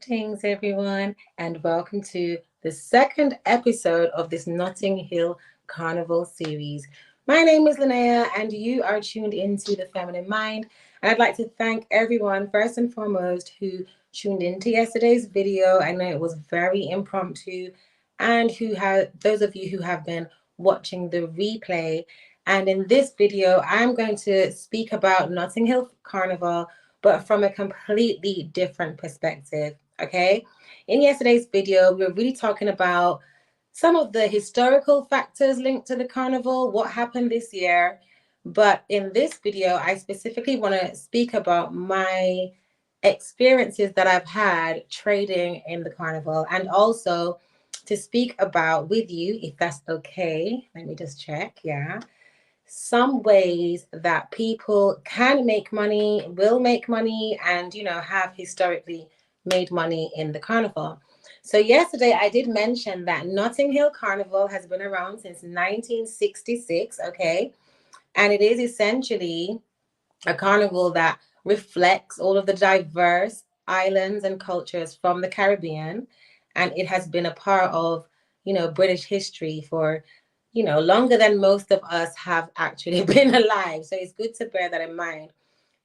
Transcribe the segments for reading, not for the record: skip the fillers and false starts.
Greetings, everyone, and welcome to the second episode of this Notting Hill Carnival series. My name is Linnea, and you are tuned into the Feminine Mind. And I'd like to thank everyone, first and foremost, who tuned into yesterday's video. I know it was very impromptu, and who had those of you who have been watching the replay. And in this video, I'm going to speak about Notting Hill Carnival, but from a completely different perspective. Okay. In yesterday's video, we were really talking about some of the historical factors linked to the carnival, what happened this year. But in this video, I specifically want to speak about my experiences that I've had trading in the carnival, and also to speak about with you, if that's okay. Let me just check. Yeah, some ways that people can make money, will make money, and have historically made money in the carnival. So yesterday I did mention that Notting Hill Carnival has been around since 1966, okay? And it is essentially a carnival that reflects all of the diverse islands and cultures from the Caribbean. And it has been a part of, British history for, longer than most of us have actually been alive. So it's good to bear that in mind.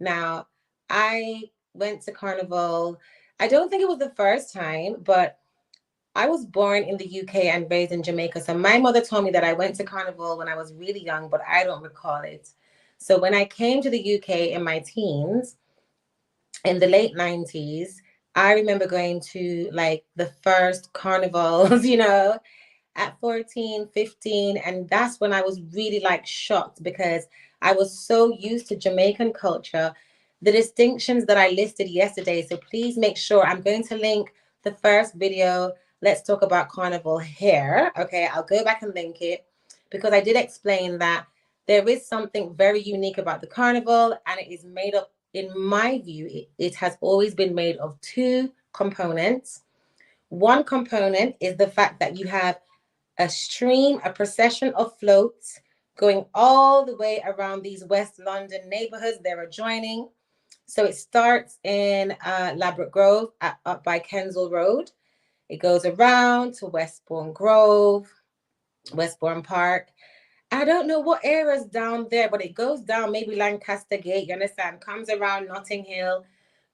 Now, I went to Carnival. I don't think it was the first time, but I was born in the UK and raised in Jamaica. So my mother told me that I went to Carnival when I was really young, but I don't recall it. So when I came to the UK in my teens, in the late 90s, I remember going to like the first carnivals, at 14, 15. And that's when I was really like shocked because I was so used to Jamaican culture, the distinctions that I listed yesterday. So please make sure I'm going to link the first video. Let's talk about carnival here. Okay, I'll go back and link it because I did explain that there is something very unique about the carnival, and it is made up, in my view, it has always been made of two components. One component is the fact that you have a stream, a procession of floats going all the way around these West London neighborhoods they're adjoining. So it starts in Ladbroke Grove up by Kensal Road. It goes around to Westbourne Grove, Westbourne Park. I don't know what area's down there, but it goes down maybe Lancaster Gate, you understand? Comes around Notting Hill,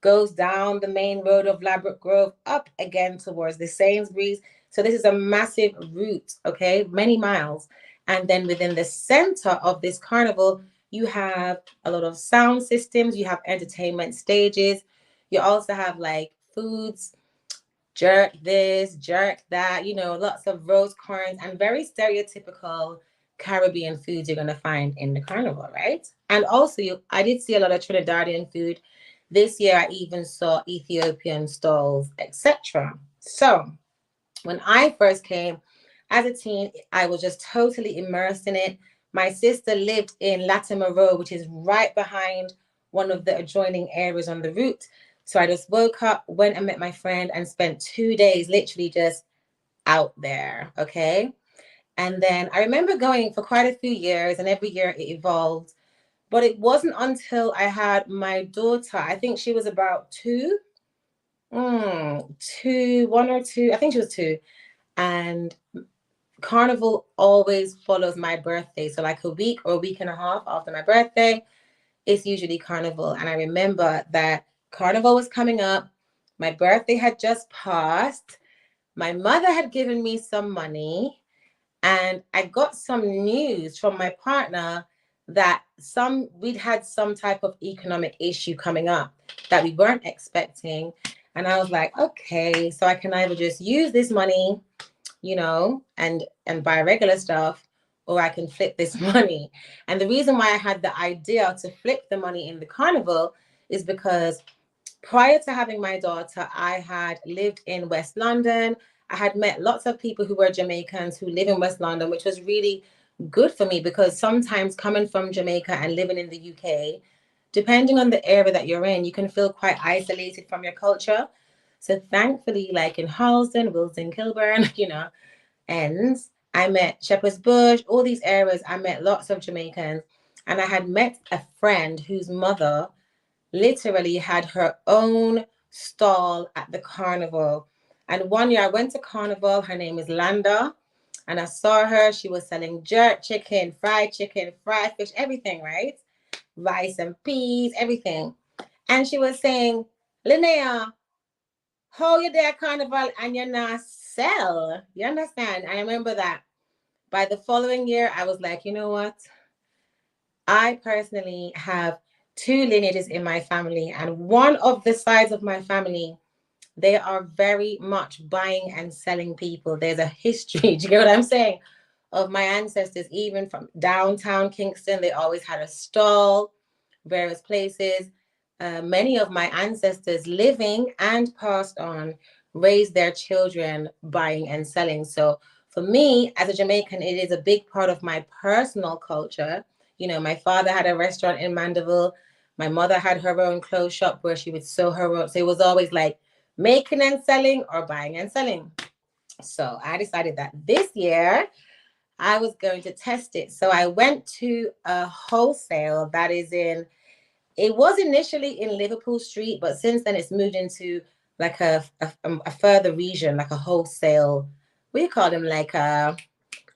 goes down the main road of Ladbroke Grove, up again towards the Sainsbury's. So this is a massive route, okay? Many miles. And then within the center of this carnival, you have a lot of sound systems, you have entertainment stages, you also have like foods, jerk this, jerk that, lots of roast corns and very stereotypical Caribbean foods you're going to find in the carnival, right? And also, I did see a lot of Trinidadian food. This year, I even saw Ethiopian stalls, etc. So, when I first came as a teen, I was just totally immersed in it. My sister lived in Latimer Road, which is right behind one of the adjoining areas on the route. So I just woke up, went and met my friend, and spent 2 days literally just out there. Okay. And then I remember going for quite a few years, and every year it evolved. But it wasn't until I had my daughter, I think she was about two, one or two, I think she was two. And Carnival always follows my birthday. So, like a week or a week and a half after my birthday, it's usually Carnival. And I remember that Carnival was coming up. My birthday had just passed. My mother had given me some money, and I got some news from my partner that we'd had some type of economic issue coming up that we weren't expecting. And I was like, okay, so I can either just use this money, and buy regular stuff, or I can flip this money. And the reason why I had the idea to flip the money in the carnival is because prior to having my daughter, I had lived in West London. I had met lots of people who were Jamaicans who live in West London, which was really good for me because sometimes coming from Jamaica and living in the UK, depending on the area that you're in, you can feel quite isolated from your culture. So thankfully, like in Harlesden, Wilson, Kilburn, ends, I met Shepherd's Bush, all these areas. I met lots of Jamaicans. And I had met a friend whose mother literally had her own stall at the carnival. And one year I went to carnival. Her name is Landa. And I saw her. She was selling jerk chicken, fried fish, everything, right? Rice and peas, everything. And she was saying, Linnea, how you there carnival and you're not sell? You understand? I remember that. By the following year, I was like, you know what? I personally have two lineages in my family, and one of the sides of my family, they are very much buying and selling people. There's a history, do you get what I'm saying? Of my ancestors, even from downtown Kingston, they always had a stall, various places. Many of my ancestors living and passed on raised their children buying and selling. So for me, as a Jamaican, it is a big part of my personal culture. You know, my father had a restaurant in Mandeville. My mother had her own clothes shop where she would sew her own. So it was always like making and selling or buying and selling. So I decided that this year I was going to test it. So I went to a wholesale that is in, it was initially in Liverpool Street, but since then it's moved into like a further region, like a wholesale, we call them like a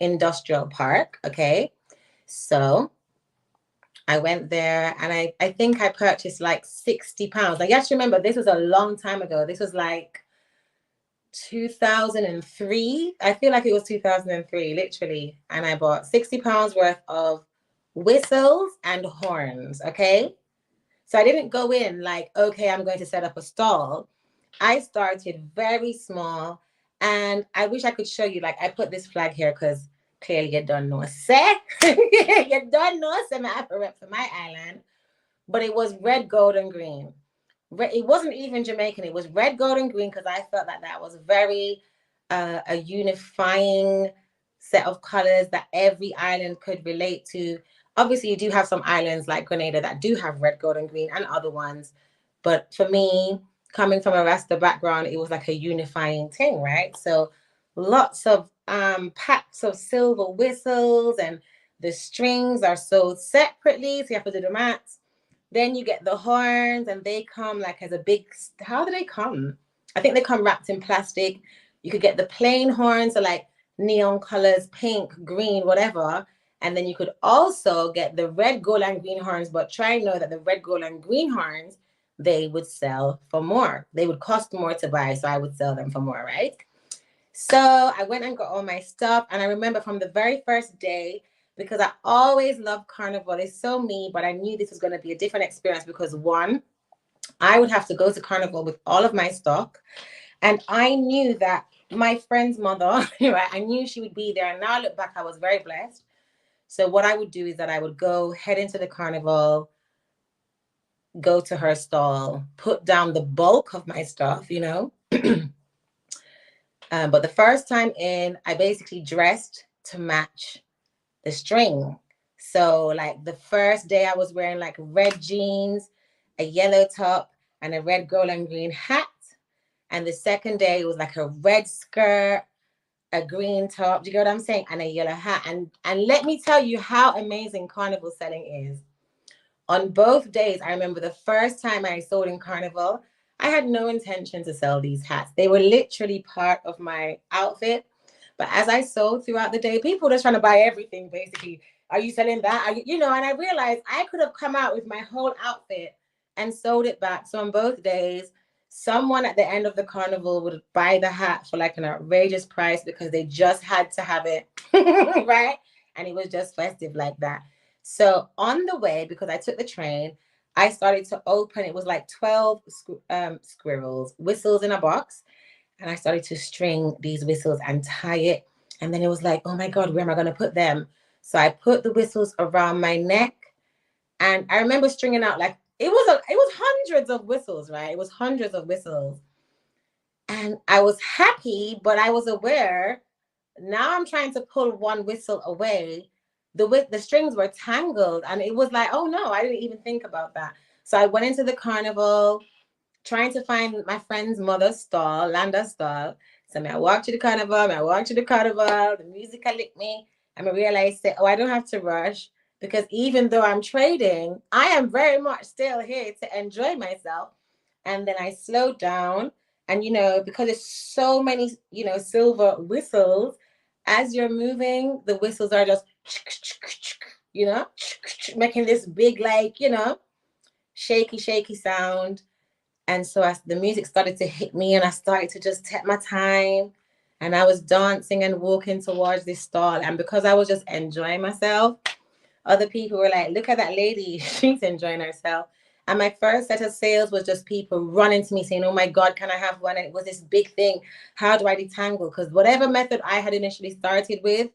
industrial park. Okay. So I went there and I think I purchased like £60. Like, you have to remember, this was a long time ago. This was like 2003. I feel like it was 2003, literally. And I bought £60 worth of whistles and horns. Okay. So I didn't go in like, okay, I'm going to set up a stall. I started very small. And I wish I could show you, like, I put this flag here because clearly you don't know, say. You don't know, say, I have a rep for my island. But it was red, gold, and green. It wasn't even Jamaican. It was red, gold, and green because I felt that that was very a unifying set of colors that every island could relate to. Obviously, you do have some islands like Grenada that do have red, gold, and green, and other ones. But for me, coming from a Rasta background, it was like a unifying thing, right? So lots of packs of silver whistles, and the strings are sold separately. So you have to do the maths. Then you get the horns, and they come like as a big. How do they come? I think they come wrapped in plastic. You could get the plain horns, so like neon colors, pink, green, whatever. And then you could also get the red, gold, and green horns. But try and know that the red, gold, and green horns, they would sell for more. They would cost more to buy, so I would sell them for more, right? So I went and got all my stuff. And I remember from the very first day, because I always loved carnival. It's so me, but I knew this was going to be a different experience because one, I would have to go to carnival with all of my stock. And I knew that my friend's mother, right, I knew she would be there. And now I look back, I was very blessed. So what I would do is that I would go head into the carnival, go to her stall, put down the bulk of my stuff, you know. But the first time in, I basically dressed to match the string. So like the first day I was wearing like red jeans, a yellow top, and a red, gold, and green hat. And the second day it was like a red skirt, a green top. Do you get what I'm saying? And a yellow hat. And let me tell you how amazing carnival selling is. On both days, I remember the first time I sold in carnival, I had no intention to sell these hats. They were literally part of my outfit. But as I sold throughout the day, people were just trying to buy everything basically. Are you selling that? Are you know, and I realized I could have come out with my whole outfit and sold it back. So on both days, someone at the end of the carnival would buy the hat for like an outrageous price because they just had to have it, right? And it was just festive like that. So on the way, because I took the train, I started to open. It was like 12 squirrels, whistles in a box, and I started to string these whistles and tie it. And then it was like, oh my God, where am I going to put them? So I put the whistles around my neck, and I remember stringing out like it was hundreds of whistles, right? It was hundreds of whistles, and I was happy, but I was aware. Now I'm trying to pull one whistle away. The strings were tangled, and it was like, oh no, I didn't even think about that. So I went into the carnival, trying to find my friend's mother's stall, Landa's stall. So I walked to the carnival, the music licked me, and I realized that, oh, I don't have to rush because even though I'm trading, I am very much still here to enjoy myself. And then I slowed down. And, because there's so many, silver whistles, as you're moving, the whistles are just, you know, making this big, like, shaky, shaky sound. And so as the music started to hit me and I started to just take my time and I was dancing and walking towards this stall. And because I was just enjoying myself, other people were like, look at that lady. She's enjoying herself. And my first set of sales was just people running to me saying, oh my God, can I have one? And it was this big thing. How do I detangle? Because whatever method I had initially started with,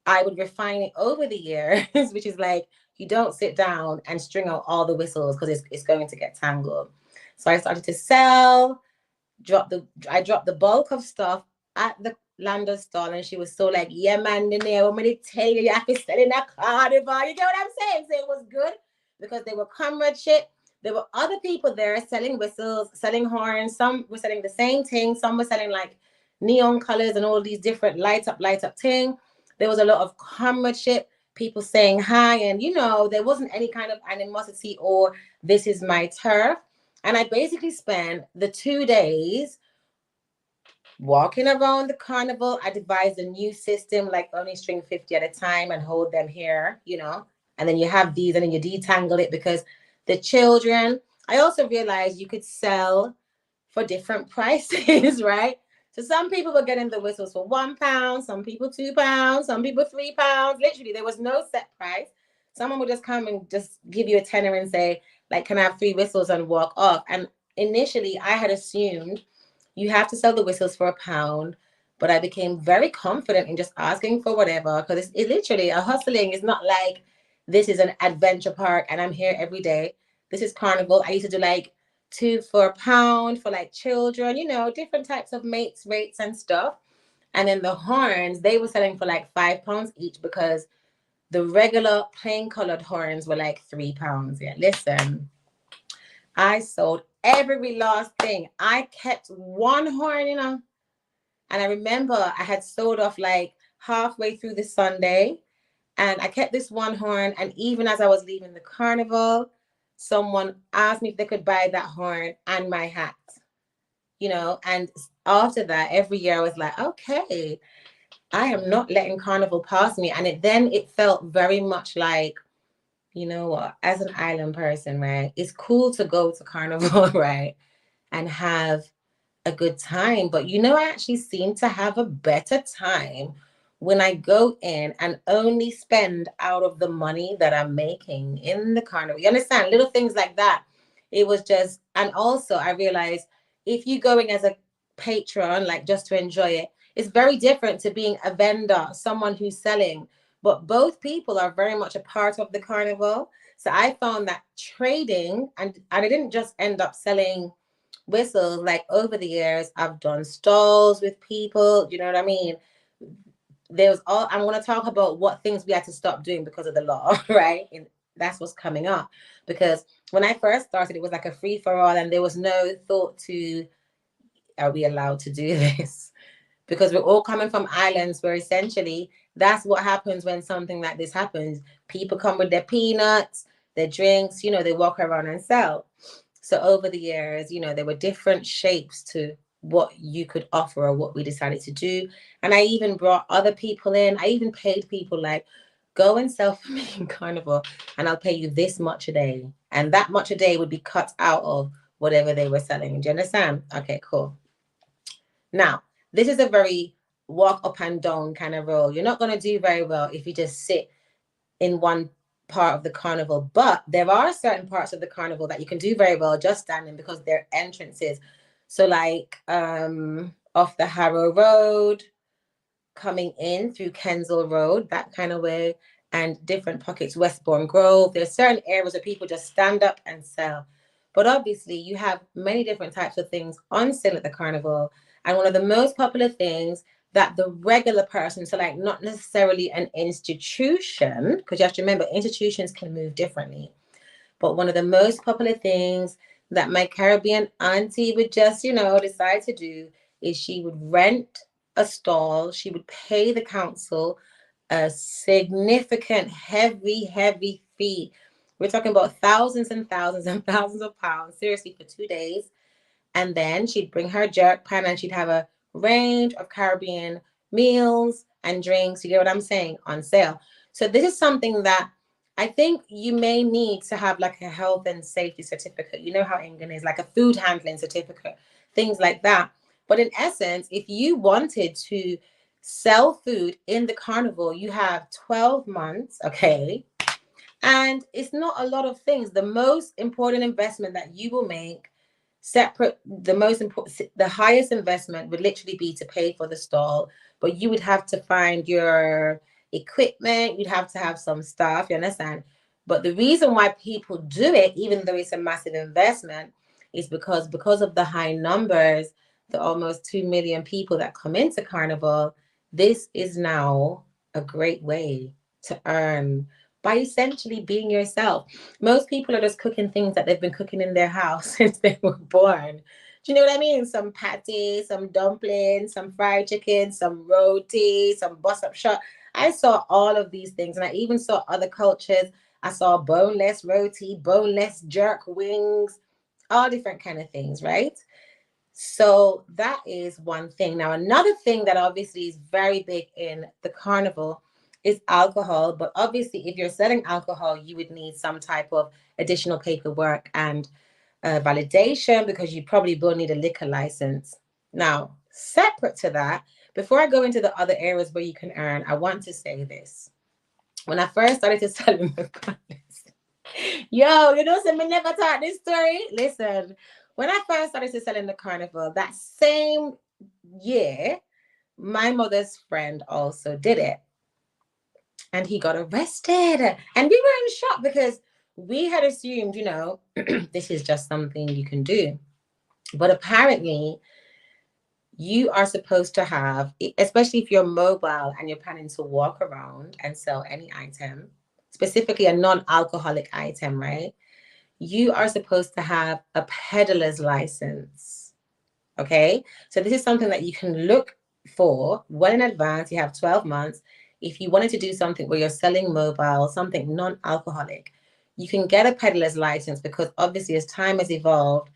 I would refine it over the years, which is like, you don't sit down and string out all the whistles because it's going to get tangled. So I started to sell, I dropped the bulk of stuff at the Lando's stall, and she was so like, yeah, man, Nene, I'm gonna tell you, you have to sell in a carnival. You get what I'm saying? So it was good because they were comradeship. There were other people there selling whistles, selling horns. Some were selling the same thing. Some were selling like neon colors and all these different light up thing. There was a lot of comradeship, people saying hi, and there wasn't any kind of animosity or this is my turf. And I basically spent the 2 days walking around the carnival. I devised a new system, like only string 50 at a time and hold them here, and then you have these and then you detangle it because the children, I also realized you could sell for different prices, right? So some people were getting the whistles for £1, some people £2, some people £3. Literally, there was no set price. Someone would just come and just give you a tenner and say, like, can I have 3 whistles and walk off? And initially, I had assumed you have to sell the whistles for £1, but I became very confident in just asking for whatever because it's literally a hustling. It's not like this is an adventure park and I'm here every day. This is carnival. I used to do like 2 for £1 for like children, different types of mates, rates and stuff. And then the horns, they were selling for like £5 each because the regular plain colored horns were like £3. Yeah, listen, I sold every last thing. I kept one horn, and I remember I had sold off like halfway through the Sunday, and I kept this one horn. And even as I was leaving the carnival, someone asked me if they could buy that horn and my hat, And after that, every year I was like, okay, I am not letting carnival pass me. And it felt very much like, you know what, as an island person, right? It's cool to go to carnival, right? And have a good time. But I actually seem to have a better time when I go in and only spend out of the money that I'm making in the carnival. You understand? Little things like that. It was just, and also I realized if you're going as a patron, like just to enjoy it, it's very different to being a vendor, someone who's selling. But both people are very much a part of the carnival. So I found that trading, and I didn't just end up selling whistles. Like over the years, I've done stalls with people. You know what I mean? I'm going to talk about what things we had to stop doing because of the law, right? And that's what's coming up. Because when I first started, it was like a free for all, and there was no thought to, are we allowed to do this? Because we're all coming from islands where essentially that's what happens when something like this happens. People come with their peanuts, their drinks, they walk around and sell. So over the years, there were different shapes to what you could offer or what we decided to do. And I even brought other people in. I even paid people like, go and sell for me in carnival and I'll pay you this much a day. And that much a day would be cut out of whatever they were selling. Do you understand? Okay, cool. Now, this is a very walk up and down kind of role. You're not going to do very well if you just sit in one part of the carnival, but there are certain parts of the carnival that you can do very well just standing because they're entrances. So like off the Harrow Road, coming in through Kensal Road, that kind of way, and different pockets, Westbourne Grove. There's certain areas where people just stand up and sell. But obviously, you have many different types of things on sale at the carnival. And one of the most popular things that the regular person, so like not necessarily an institution, because you have to remember institutions can move differently. But one of the most popular things that my Caribbean auntie would just, decide to do is she would rent a stall. She would pay the council a significant, heavy, heavy fee We're talking about thousands and thousands and thousands of pounds, seriously, for 2 days. And then she'd bring her jerk pan and she'd have a range of Caribbean meals and drinks, you get what I'm saying, on sale. So this is something that I think you may need to have like a health and safety certificate. You know how England is, like a food handling certificate, things like that. But in essence, if you wanted to sell food in the carnival, you have 12 months, okay? And it's not a lot of things. The most important investment that you will make, separate, the most important, the highest investment would literally be to pay for the stall. But you would have to find your equipment, you'd have to have some stuff, you understand? But the reason why people do it, even though it's a massive investment, is because of the high numbers, the almost 2 million people that come into Carnival, this is now a great way to earn by essentially being yourself. Most people are just cooking things that they've been cooking in their house since they were born. Do you know what I mean? Some patty, some dumplings, some fried chicken, some roti, some bus up shot. I saw all of these things, and I even saw other cultures. I saw boneless roti, boneless jerk wings, all different kind of things, right? So that is one thing. Now, another thing that obviously is very big in the carnival is alcohol. But obviously, if you're selling alcohol, you would need some type of additional paperwork and validation because you probably will need a liquor license. Now, separate to that, before I go into the other areas where you can earn, I want to say this. When I first started to sell in the yo, you know, some me never thought this story. Listen, when I first started to sell in the carnival, that same year, my mother's friend also did it. And he got arrested. And we were in shock because we had assumed, you know, this is just something you can do. But apparently, you are supposed to have, especially if you're mobile and you're planning to walk around and sell any item, specifically a non alcoholic item, right? You are supposed to have a peddler's license. Okay. So this is something that you can look for well in advance. You have 12 months. If you wanted to do something where you're selling mobile, something non alcoholic, you can get a peddler's license because obviously, as time has evolved,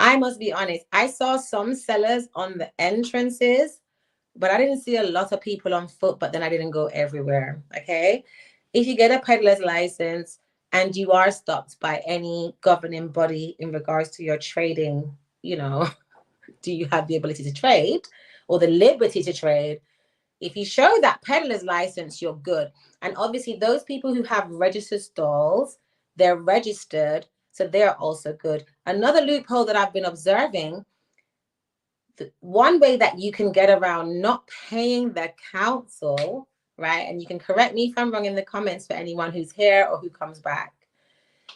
I must be honest, I saw some sellers on the entrances, but I didn't see a lot of people on foot, but then I didn't go everywhere. Okay. If you get a peddler's license and you are stopped by any governing body in regards to your trading, you know, do you have the ability to trade or the liberty to trade? If you show that peddler's license, you're good. And obviously, those people who have registered stalls, they're registered, so they're also good. Another loophole that I've been observing, one way that you can get around not paying the council, right? And you can correct me if I'm wrong in the comments for anyone who's here or who comes back,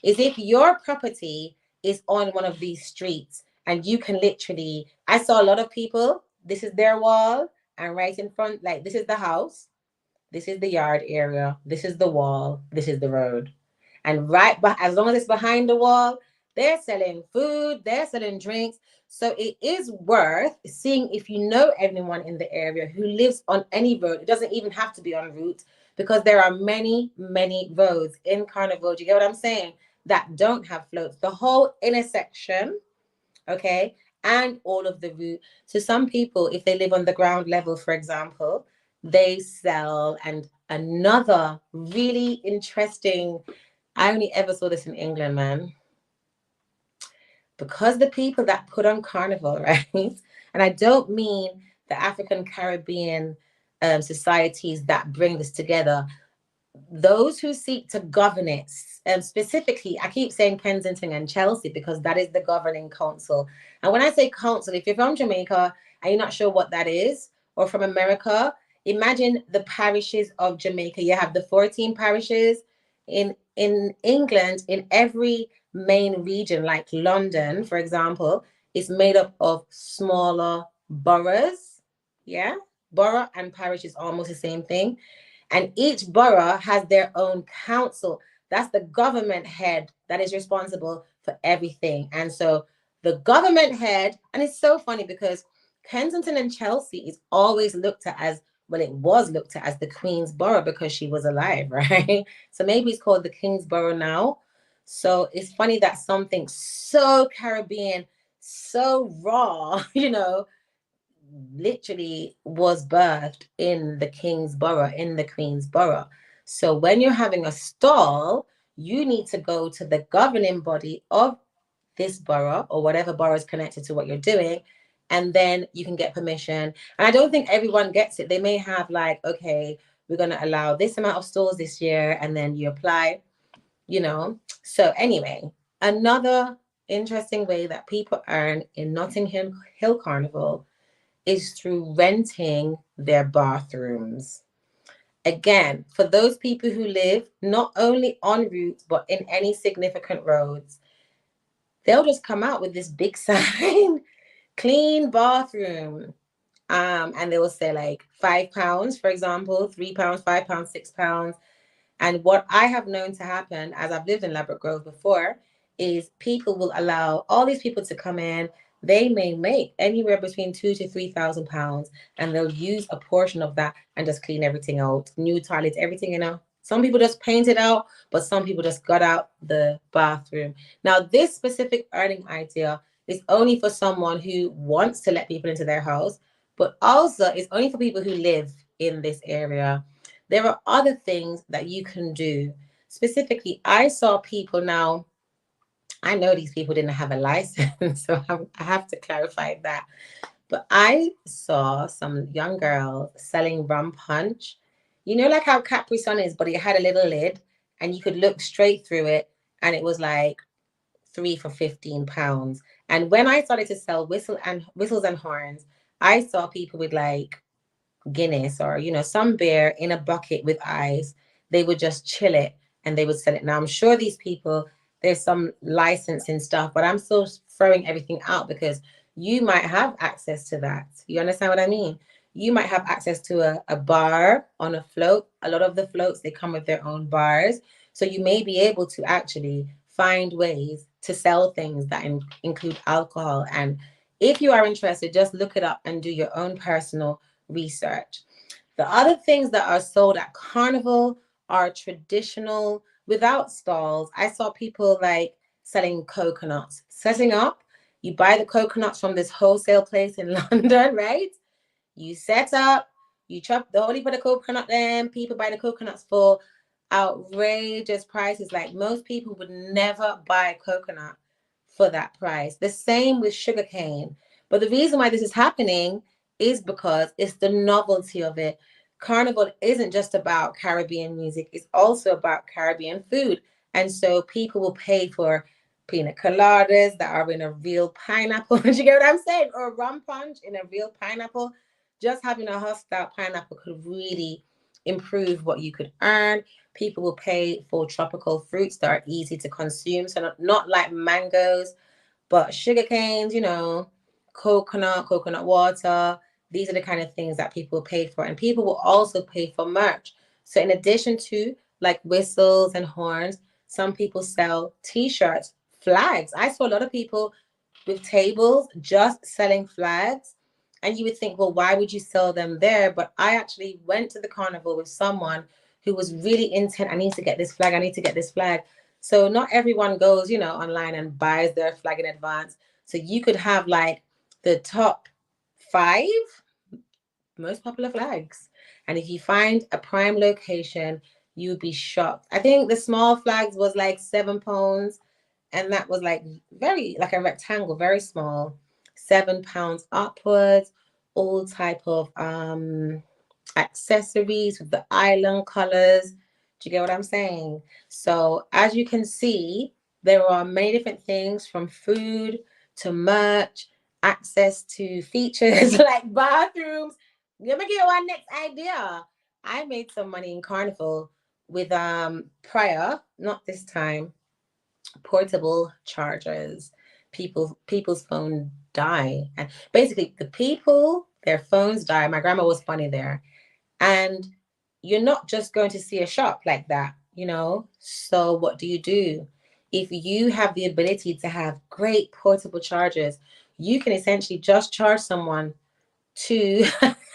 is if your property is on one of these streets and you can literally, I saw a lot of people, this is their wall, and right in front, like this is the house, this is the yard area, this is the wall, this is the road. And right, but as long as it's behind the wall, they're selling food, they're selling drinks. So it is worth seeing if you know anyone in the area who lives on any road. It doesn't even have to be on route because there are many, many roads in Carnival. Do you get what I'm saying? That don't have floats. The whole intersection, okay, and all of the route. So some people, if they live on the ground level, for example, they sell. And another really interesting, I only ever saw this in England, man, because the people that put on Carnival, right? And I don't mean the African Caribbean societies that bring this together, those who seek to govern it, and specifically, I keep saying Kensington and Chelsea because that is the governing council. And when I say council, if you're from Jamaica and you're not sure what that is, or from America, imagine the parishes of Jamaica. You have the 14 parishes in England. In every main region, like London, for example, is made up of smaller boroughs. Yeah, borough and parish is almost the same thing, and each borough has their own council. That's the government head that is responsible for everything. And so the government head, and it's so funny because Kensington and Chelsea is always looked at as, well, it was looked at as the Queen's Borough because she was alive, right? So maybe it's called the King's Borough now. So it's funny that something so Caribbean, so raw, literally was birthed in the Kingsborough, in the Queensborough. So when you're having a stall, you need to go to the governing body of this borough or whatever borough is connected to what you're doing. And then you can get permission. And I don't think everyone gets it. They may have like, okay, we're going to allow this amount of stalls this year. And then you apply. So anyway, another interesting way that people earn in Notting Hill Carnival is through renting their bathrooms. Again, for those people who live not only en route, but in any significant roads, they'll just come out with this big sign, clean bathroom. And they will say like £5, for example, £3, £5, £6. And what I have known to happen, as I've lived in Ladbroke Grove before, is people will allow all these people to come in. They may make anywhere between £2,000 to £3,000, and they'll use a portion of that and just clean everything out, new toilets, everything. Some people just paint it out, but some people just got out the bathroom. Now, this specific earning idea is only for someone who wants to let people into their house, but also it's only for people who live in this area. There are other things that you can do. Specifically, I saw people now. I know these people didn't have a license, so I have to clarify that. But I saw some young girl selling rum punch. Like how Capri Sun is, but it had a little lid and you could look straight through it, and it was like three for £15. And when I started to sell whistles and horns, I saw people with like Guinness or some beer in a bucket with ice. They would just chill it and they would sell it. Now I'm sure these people, there's some licensing stuff, but I'm still throwing everything out because you might have access to that. You understand what I mean? You might have access to a bar on a float. A lot of the floats, they come with their own bars, so you may be able to actually find ways to sell things that include alcohol. And if you are interested, just look it up and do your own personal research. The other things that are sold at Carnival are traditional without stalls. I saw people like selling coconuts, setting up. You buy the coconuts from this wholesale place in London, right? You set up, you chop the only put the coconut in, people buy the coconuts for outrageous prices. Like most people would never buy a coconut for that price. The same with sugarcane. But the reason why this is happening is because it's the novelty of it. Carnival isn't just about Caribbean music, it's also about Caribbean food. And so people will pay for pina coladas that are in a real pineapple. You get what I'm saying? Or rum punch in a real pineapple. Just having a husked out pineapple could really improve what you could earn. People will pay for tropical fruits that are easy to consume. So not like mangoes, but sugar canes, coconut water. These are the kind of things that people pay for. And people will also pay for merch. So in addition to like whistles and horns, some people sell t-shirts, flags. I saw a lot of people with tables just selling flags. And you would think, well, why would you sell them there? But I actually went to the carnival with someone who was really intent. I need to get this flag. I need to get this flag. So not everyone goes, online and buys their flag in advance. So you could have like the top 5 most popular flags. And if you find a prime location, you would be shocked. I think the small flags was like £7, and that was like very like a rectangle, very small, £7 upwards, all type of accessories with the island colors. Do you get what I'm saying? So as you can see, there are many different things from food to merch, access to features like bathrooms. Let me give you one next idea. I made some money in Carnival with prior, not this time, portable chargers. People's phone die. And basically the people, their phones die. My grandma was funny there. And you're not just going to see a shop like that. So what do you do? If you have the ability to have great portable chargers, you can essentially just charge someone to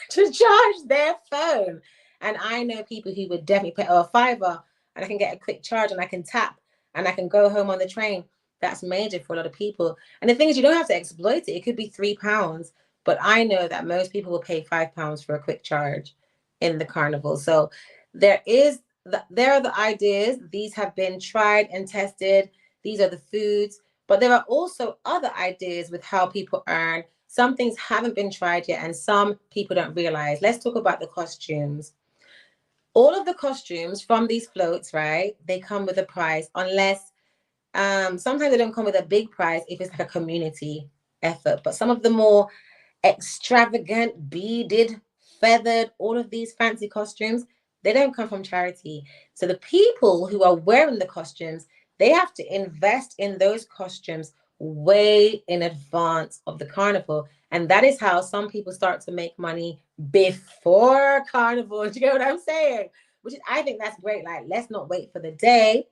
to charge their phone. And I know people who would definitely pay a fiver and I can get a quick charge and I can tap and I can go home on the train. That's major for a lot of people. And the thing is, you don't have to exploit it. It could be £3, but I know that most people will pay £5 for a quick charge in the carnival. So there are the ideas. These have been tried and tested. These are the foods, but there are also other ideas with how people earn. Some things haven't been tried yet, and some people don't realize. Let's talk about the costumes. All of the costumes from these floats, right? They come with a price, unless sometimes they don't come with a big price if it's like a community effort. But some of the more extravagant, beaded, feathered, all of these fancy costumes, they don't come from charity. So the people who are wearing the costumes, they have to invest in those costumes way in advance of the carnival. And that is how some people start to make money before carnival. Do you get what I'm saying? Which is, I think that's great. Like, let's not wait for the day.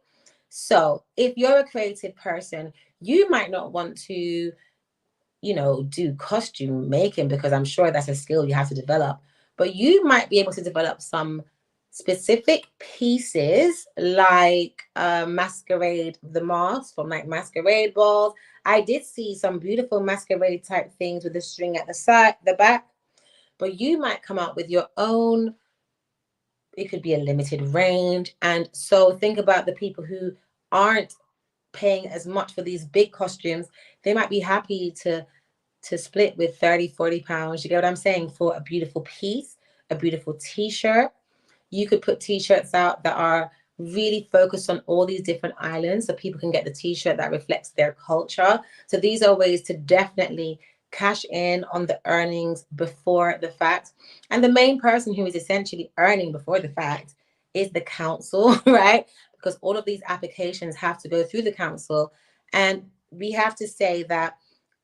So if you're a creative person, you might not want to do costume making, because I'm sure that's a skill you have to develop. But you might be able to develop some specific pieces like masquerade, the mask from like masquerade balls. I did see some beautiful masquerade type things with the string at the side, the back. But you might come out with your own. It could be a limited range. And so think about the people who aren't paying as much for these big costumes. They might be happy to split with 30, 40 pounds. You get what I'm saying? For a beautiful piece, a beautiful t-shirt. You could put t-shirts out that are really focused on all these different islands so people can get the t-shirt that reflects their culture. So these are ways to definitely cash in on the earnings before the fact. And the main person who is essentially earning before the fact is the council, right? Because all of these applications have to go through the council. And we have to say that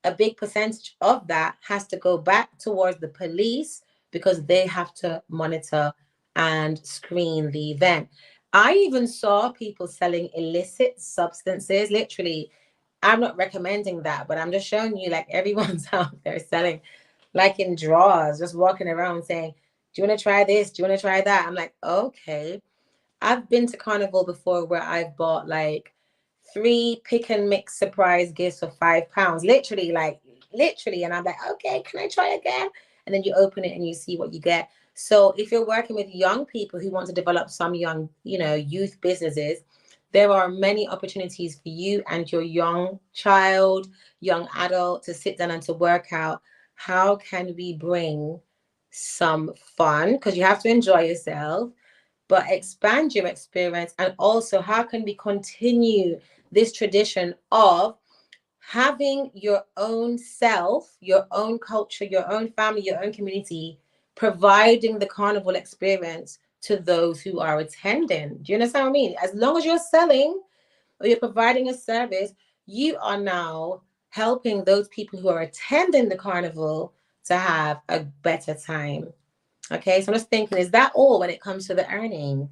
a big percentage of that has to go back towards the police, because they have to monitor and screen the event. I even saw people selling illicit substances. Literally, I'm not recommending that, but I'm just showing you, like, everyone's out there selling, like in drawers, just walking around saying, "Do you want to try this? Do you want to try that?" I'm like, okay. I've been to Carnival before where I've bought like 3 pick and mix surprise gifts for £5. Literally, like literally. And I'm like, okay, can I try again? And then you open it and you see what you get. So if you're working with young people who want to develop some young, youth businesses, there are many opportunities for you and your young child, young adult to sit down and to work out, how can we bring some fun, because you have to enjoy yourself, but expand your experience. And also, how can we continue this tradition of having your own self, your own culture, your own family, your own community, providing the carnival experience to those who are attending? Do you understand what I mean? As long as you're selling or you're providing a service, you are now helping those people who are attending the carnival to have a better time. Okay, so I'm just thinking, is that all when it comes to the earning?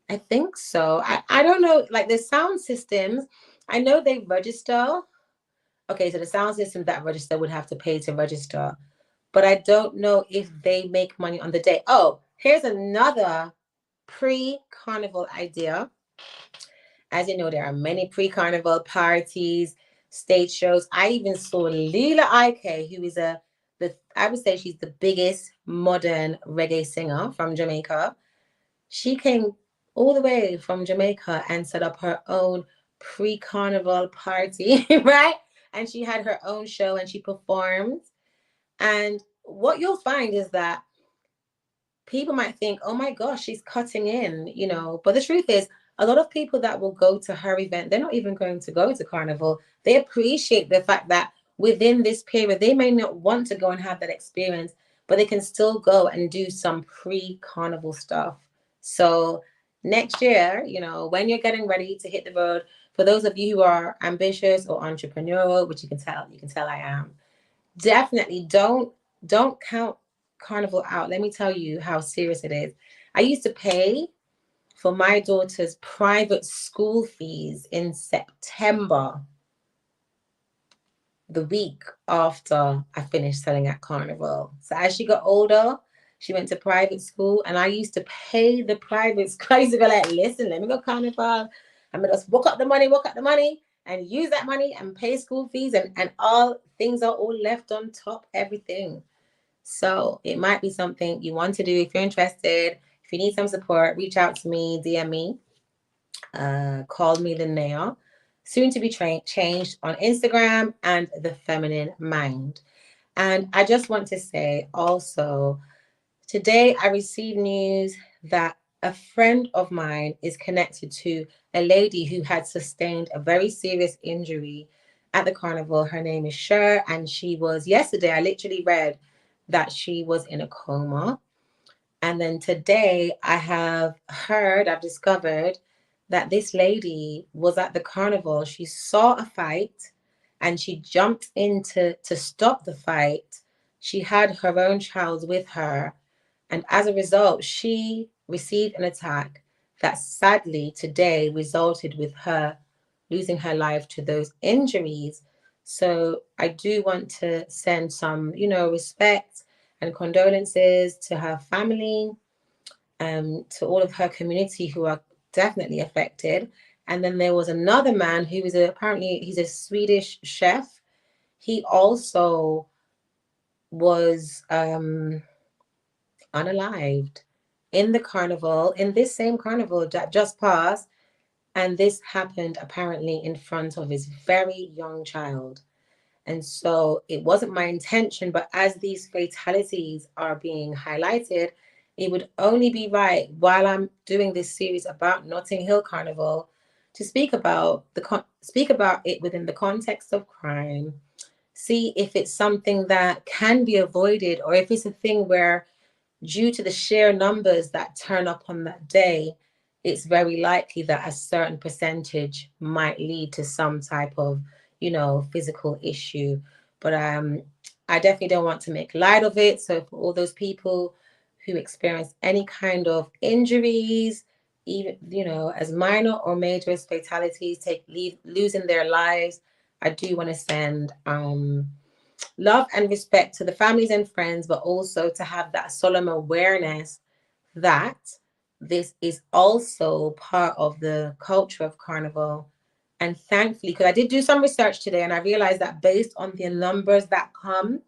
I think so. I don't know, like the sound systems, I know they register. Okay, so the sound system that register would have to pay to register, but I don't know if they make money on the day. Oh, here's another pre-carnival idea. As you know, there are many pre-carnival parties, stage shows. I even saw Leela Ike, who is I would say she's the biggest modern reggae singer from Jamaica. She came all the way from Jamaica and set up her own pre-carnival party, right? And she had her own show and she performed. And what you'll find is that people might think, oh my gosh, she's cutting in. But the truth is, a lot of people that will go to her event, they're not even going to go to Carnival. They appreciate the fact that within this period, they may not want to go and have that experience, but they can still go and do some pre-Carnival stuff. So next year, when you're getting ready to hit the road, for those of you who are ambitious or entrepreneurial, which you can tell I am, definitely don't count Carnival out. Let me tell you how serious it is. I used to pay for my daughter's private school fees in September, the week after I finished selling at Carnival. So as she got older, she went to private school, and I used to pay the private school. I used to go like, listen, let me go Carnival. I'm gonna just walk up the money and use that money and pay school fees and all things are all left on top, everything. So it might be something you want to do. If you're interested, if you need some support, reach out to me, DM me, call me Linnea, soon to be changed on Instagram and The Feminine Mind. And I just want to say also, today I received news that a friend of mine is connected to a lady who had sustained a very serious injury at the carnival. Her name is Cher, and she was yesterday. I literally read that she was in a coma. And then today I've discovered that this lady was at the carnival. She saw a fight and she jumped in to stop the fight. She had her own child with her. And as a result, she received an attack that sadly today resulted with her losing her life to those injuries. So I do want to send some, respect and condolences to her family, to all of her community who are definitely affected. And then there was another man who was apparently he's a Swedish chef. He also was unalived in the carnival, in this same carnival that just passed. And this happened apparently in front of his very young child. And so it wasn't my intention, but as these fatalities are being highlighted, it would only be right while I'm doing this series about Notting Hill Carnival to speak about it within the context of crime, see if it's something that can be avoided or if it's a thing where due to the sheer numbers that turn up on that day, it's very likely that a certain percentage might lead to some type of, physical issue. But I definitely don't want to make light of it. So for all those people who experience any kind of injuries, even as minor or major as fatalities, losing their lives, I do want to send love and respect to the families and friends, but also to have that solemn awareness that this is also part of the culture of carnival. And thankfully, because I did do some research today and I realized that based on the numbers that come,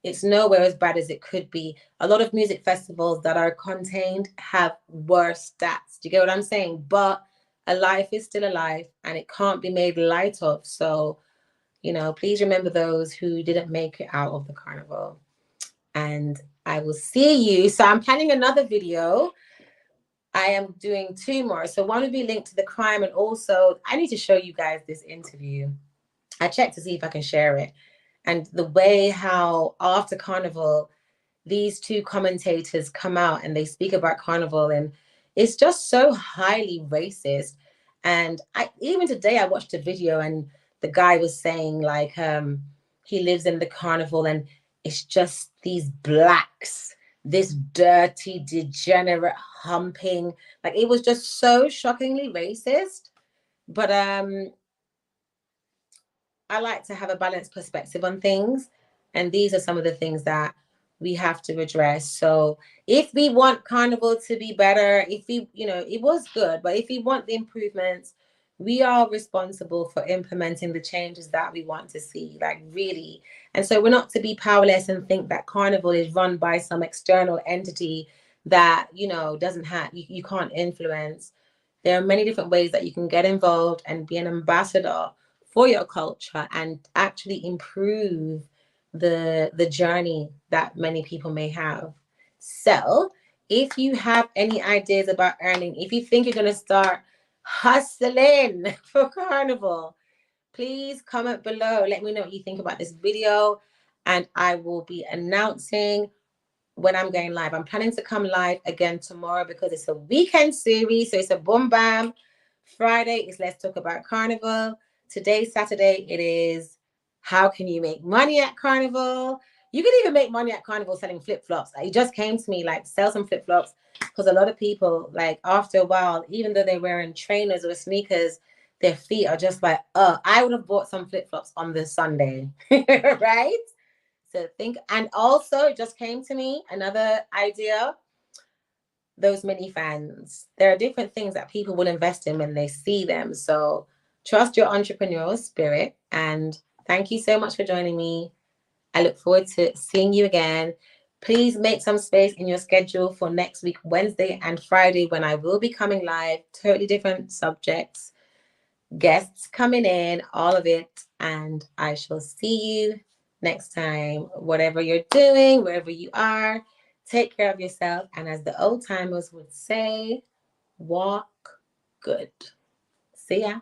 it's nowhere as bad as it could be. A lot of music festivals that are contained have worse stats. Do you get what I'm saying? But a life is still a life and it can't be made light of. So please remember those who didn't make it out of the carnival. And I will see you. So I'm planning another video. I am doing two more. So one will be linked to the crime, and also I need to show you guys this interview. I checked to see if I can share it. And the way how after carnival, these two commentators come out and they speak about carnival, and it's just so highly racist. And I even today I watched a video and the guy was saying like he lives in the carnival and it's just these blacks, this dirty degenerate humping, like it was just so shockingly racist. But I like to have a balanced perspective on things. And these are some of the things that we have to address. So if we want Carnival to be better, if we, it was good, but if we want the improvements, we are responsible for implementing the changes that we want to see, like really. And so we're not to be powerless and think that Carnival is run by some external entity that, doesn't have, you can't influence. There are many different ways that you can get involved and be an ambassador for your culture and actually improve the journey that many people may have. So if you have any ideas about earning, if you think you're going to start hustling for carnival, please comment below. Let me know what you think about this video, and I will be announcing when I'm going live. I'm planning to come live again tomorrow because it's a weekend series. So it's a boom bam. Friday is Let's Talk About Carnival. Today, Saturday, it is how can you make money at Carnival? You can even make money at Carnival selling flip-flops. It just came to me like sell some flip-flops because a lot of people, like after a while, even though they're wearing trainers or sneakers, their feet are just like, I would have bought some flip-flops on this Sunday, right? So think, and also it just came to me another idea. those mini fans. There are different things that people will invest in when they see them. So trust your entrepreneurial spirit. And thank you so much for joining me. I look forward to seeing you again. Please make some space in your schedule for next week, Wednesday and Friday, when I will be coming live. Totally different subjects, guests coming in, all of it. And I shall see you next time. Whatever you're doing, wherever you are, take care of yourself. And as the old timers would say, walk good. See ya.